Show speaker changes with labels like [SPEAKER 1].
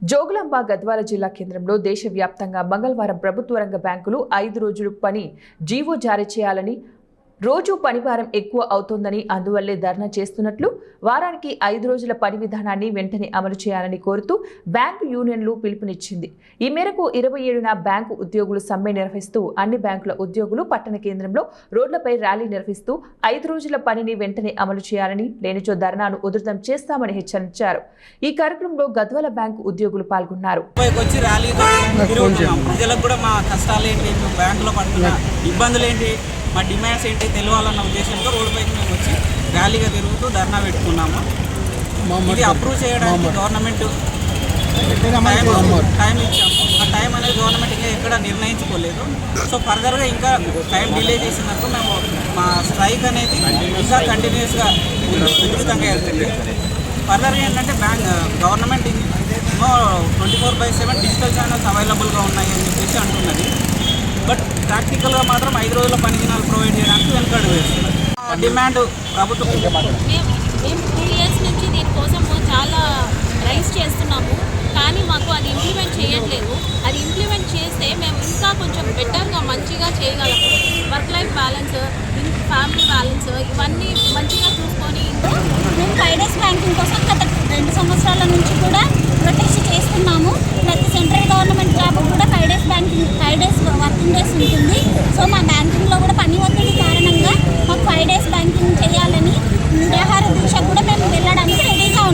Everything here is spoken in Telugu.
[SPEAKER 1] జోగులాంబ గద్వాల జిల్లా కేంద్రంలో దేశవ్యాప్తంగా మంగళవారం ప్రభుత్వ రంగ బ్యాంకులు 5 రోజులు పని జీవో జారీ చేయాలని రోజు పనిభారం ఎక్కువ అవుతోందని అందువల్లే ధర్నా చేస్తున్నట్లు వారానికి 5 రోజుల పని విధానాన్ని వెంటనే అమలు చేయాలని కోరుతూ బ్యాంకు యూనియన్లు పిలుపునిచ్చింది. ఈ మేరకు 27న బ్యాంకు ఉద్యోగులు సమ్మె నిర్వహిస్తూ అన్ని బ్యాంకుల ఉద్యోగులు పట్టణ కేంద్రంలో రోడ్లపై ర్యాలీ నిర్వహిస్తూ 5 రోజుల పనిని వెంటనే అమలు చేయాలని లేనిచో ధర్నాను ఉధృతం చేస్తామని హెచ్చరించారు. ఈ కార్యక్రమంలో గద్వాల బ్యాంకు ఉద్యోగులు పాల్గొన్నారు.
[SPEAKER 2] మా డిమాండ్స్ ఏంటి తెలియాలన్న ఉద్దేశంతో రోడ్డుపైకి మేము వచ్చి ర్యాలీగా తిరుగుతూ ధర్నా పెట్టుకున్నాము. ఇది అప్రూవ్ చేయడానికి గవర్నమెంట్ టైం ఇచ్చాము. ఆ టైం అనేది గవర్నమెంట్ ఇంకా ఎక్కడ నిర్ణయించుకోలేదు. సో ఫర్దర్గా ఇంకా టైం డిలే చేసినప్పుడు మేము మా స్ట్రైక్ అనేది ఇంకా కంటిన్యూస్గా విస్తృతంగా వెళ్తుంది. ఫర్దర్గా ఏంటంటే గవర్నమెంట్ 24/7 డిజిటల్ ఛానల్స్ అవైలబుల్గా ఉన్నాయి అని చెప్పేసి అంటున్నది. బట్ ప్రాక్టికల్గా మాత్రం 5 రోజుల పని దినాలు ప్రొవైడ్ చేయడానికి వెనుకడుగు వేస్తున్నారు. డిమాండ్ ప్రభుత్వం
[SPEAKER 3] మేము 2 ఇయర్స్ నుంచి దీనికోసము చాలా రైజ్ చేస్తున్నాము, కానీ మాకు అది ఇంప్లిమెంట్ చేయట్లేదు. అది ఇంప్లిమెంట్ చేస్తే మేము ఇంకా కొంచెం బెటర్గా మంచిగా చేయగలము. Work life balance, family balance ఇవన్నీ మంచిగా చూసుకొని
[SPEAKER 4] మేము 5 డేస్ బ్యాంకింగ్ కోసం గత 2 సంవత్సరాల నుంచి కూడా ప్రొటెస్ట్ చేస్తున్నాము. ప్రతి సెంట్రల్ గవర్నమెంట్ జాబ్ కూడా 5 డేస్ వర్కింగ్ డేస్ ఉంటుంది. సో మా